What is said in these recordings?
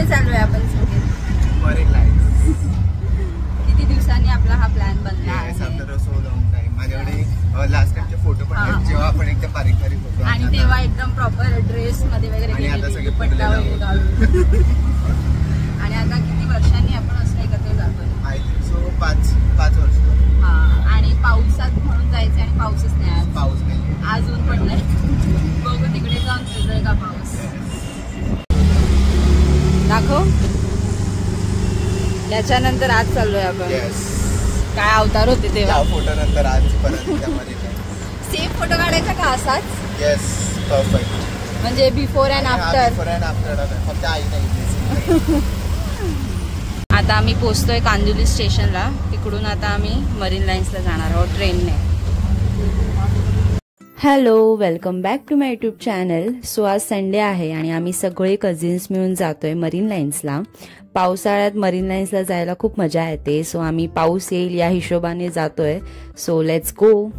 कुठे चाललोय आपण सगळे? Marine lines. किती दिवसांनी आपला हा प्लॅन बनला आहे. माझ्याकडे लास्ट टाइमचे फोटो पण आहेत जेव्हा आपण एकदम बारीक होतो आणि तेव्हा एकदम प्रॉपर ड्रेस मध्ये वगैरे आणि आता सगळे पट्टा वगैरे घालून. आणि आता किती वर्षांनी आपण असं एकत्र जातोय? आय थिंक सो 5 वर्ष. हा, आणि पावसात म्हणून जायचं आणि पाऊसच नाही आज. पाऊस नाही, आज ऊन पडलंय. बघू तिकडे जाऊन तुझं का पाऊस दाखव. याच्यानंतर आज चाललोय आपण. काय अवतार होते तेव्हा फोटो नंतर आज परत सेम फोटो काढायचा का असाच? Yes, perfect. म्हणजे बिफोर अँड आफ्टर. फक्त आई नाही. आता आम्ही पोहोचतोय कांदिवली स्टेशनला. तिकडून आता आम्ही मरीन लाईन्सला जाणार आहोत ट्रेनने. Hello, welcome back to my YouTube channel. So आज संडे आहे आणि आम्ही सगळे कझिन्स मिळून जातोय मरीन लाईन्सला. पावसाळ्यात मरीन लाईन्सला जायला खूप मजा येते. सो आम्ही पाऊस येईल या हिशोबाने जातोय. So let's go.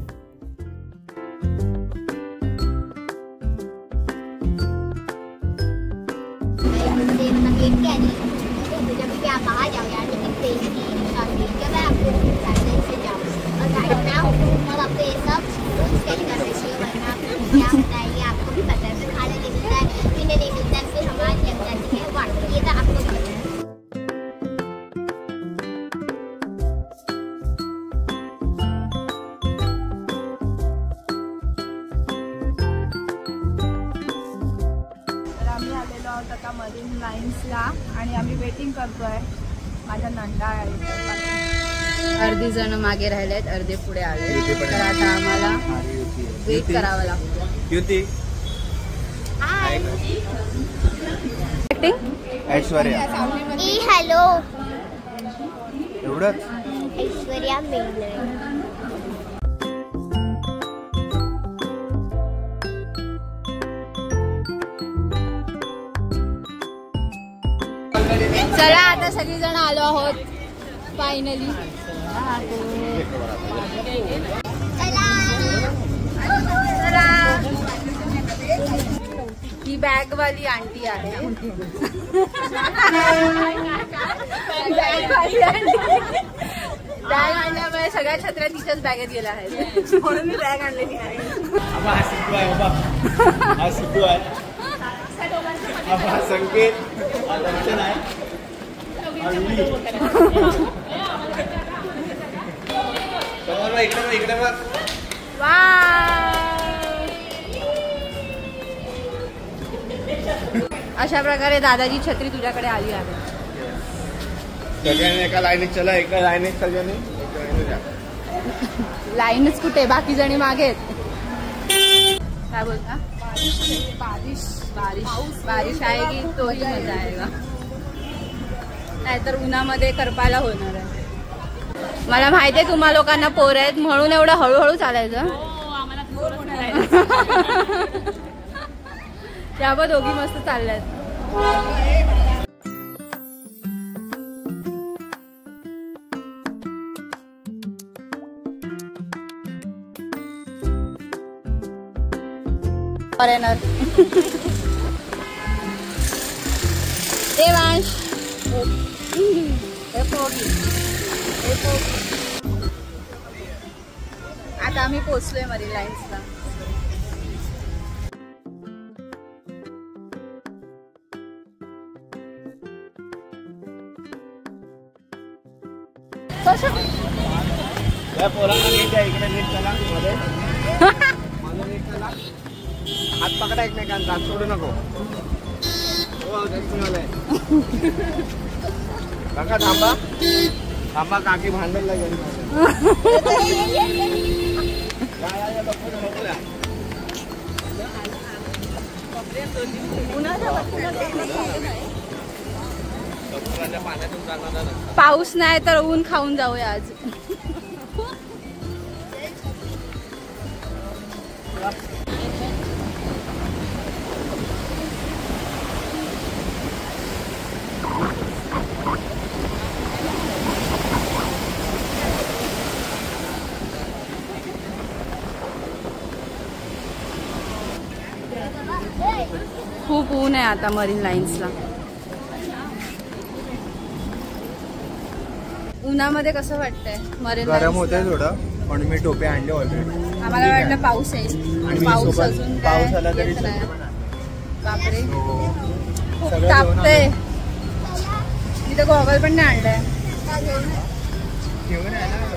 आता मरीन लाईन्सला आणि आम्ही वेटिंग करतोय. माझ्या नंदा आहे. अर्धी जण मागे राहिलेत, अर्धे पुढे आले. तर आता आम्हाला वेट करावं लागतं. ऐश्वर्या. हॅलो, एवढंच. ऐश्वर्या मेले. चला आता सगळी जण आलो आहोत फायनली. ही बॅग वाली आंटी आहे. बॅग आणल्यामुळे सगळ्या छत्र्या तिच्याच बॅगेत गेल्या आहेत म्हणून मी बॅग आणलेली आहे. संकेत अशा प्रकारे दादाची छत्री तुझ्याकडे आली आहे. सगळ्यांनी एका लाईनीत चला, एका लाईनीत सगळ्यांनी. लाईनच कुठे, बाकी जणी मागे आहेत. काय बोलता? बारिश आएगी तो ही मजा आएगा. नाहीतर उन्हामध्ये करपायला होणार आहे. मला माहिती आहे तुम्हा लोकांना पोर आहेत म्हणून एवढं हळूहळू चालायचं. त्यावर दोघी मस्त चालल्यात. देवांश, आता आम्ही पोहोचलोय मरीन लाईन्सला. हात पकडा एकमेकांचा, हात सोडू नको. काका थांबा थांबा, काकी भांडण लागेल. पाऊस नाही तर ऊन खाऊन जाऊया आज. खूप ऊन आहे आता मरीन लाईन्सला. उन्हामध्ये कसं वाटतंय? मरीन गरम लाईन्सला? होतंय थोडं, पण मी टोपे आणले ऑलरेडी. आम्हाला वाटलं पाऊस येईल, आणि पाऊस सोबत अजून काय पाऊस आला तरी येत नाही. सगळं बापरे खूप सगळं तापतंय. मी तर गॉगल पण नाही आणलाय. घेऊन यायला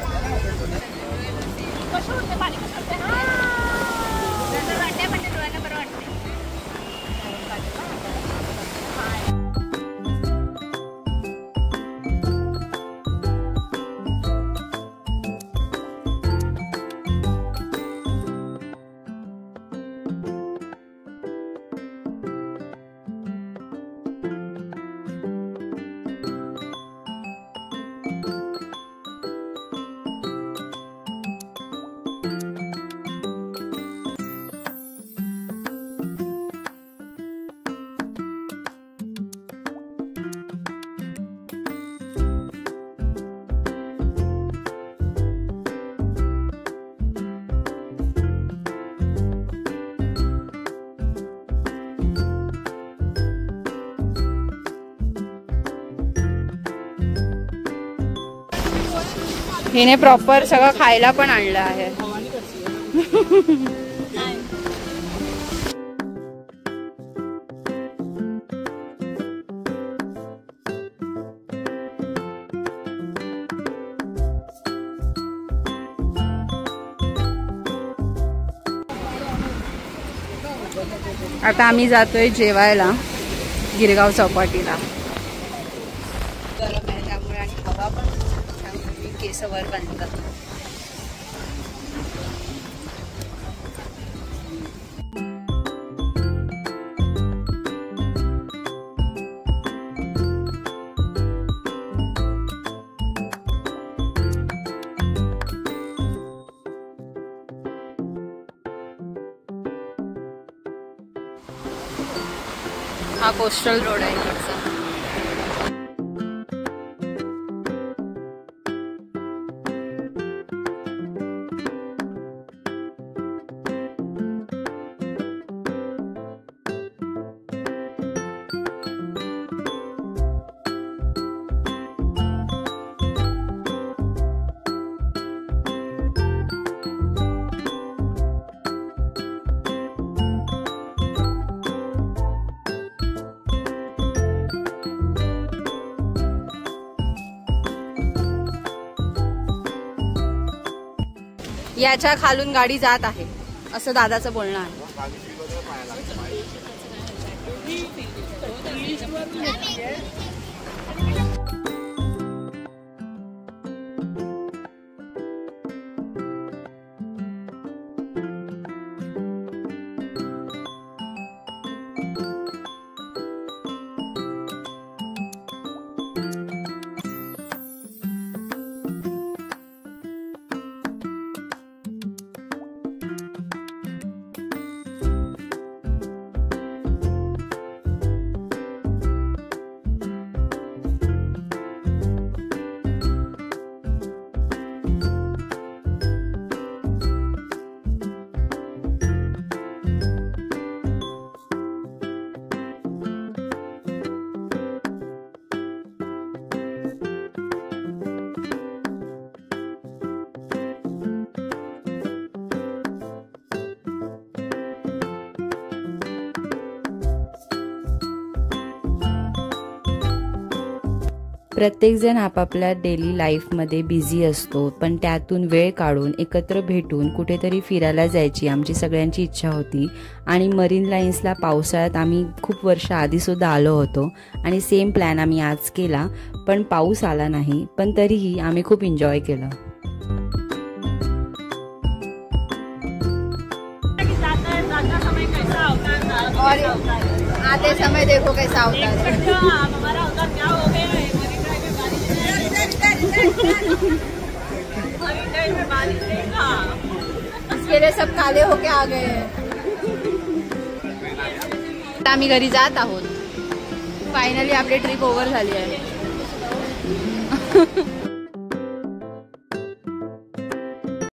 हिने प्रॉपर सगळं खायला पण आणलं आहे. आता आम्ही जातोय जेवायला गिरगाव चौपाटीला. गरम आहे त्यामुळे आणि हवा पण त्यामुळे केस वर बांधतात. हा कोस्टल रोड आहे इकडचा. याच्या खालून गाडी जात आहे असं दादाचं बोलणं आहे. प्रत्येकजण आपापल्या डेली लाईफमध्ये बिझी असतो, पण त्यातून वेळ काढून एकत्र भेटून कुठेतरी फिरायला जायची आमची सगळ्यांची इच्छा होती. आणि मरीन लाईन्सला पावसाळ्यात आम्ही खूप वर्ष आधीसुद्धा आलो होतो आणि सेम प्लॅन आम्ही आज केला, पण पाऊस आला नाही, पण तरीही आम्ही खूप एन्जॉय केलं. आते समय देखो कैसा होता है. इसके लिए सब काले होके आ गए हैं. आम्ही घरी जात आहोत. फायनली आपली ट्रिप ओव्हर झाली आहे.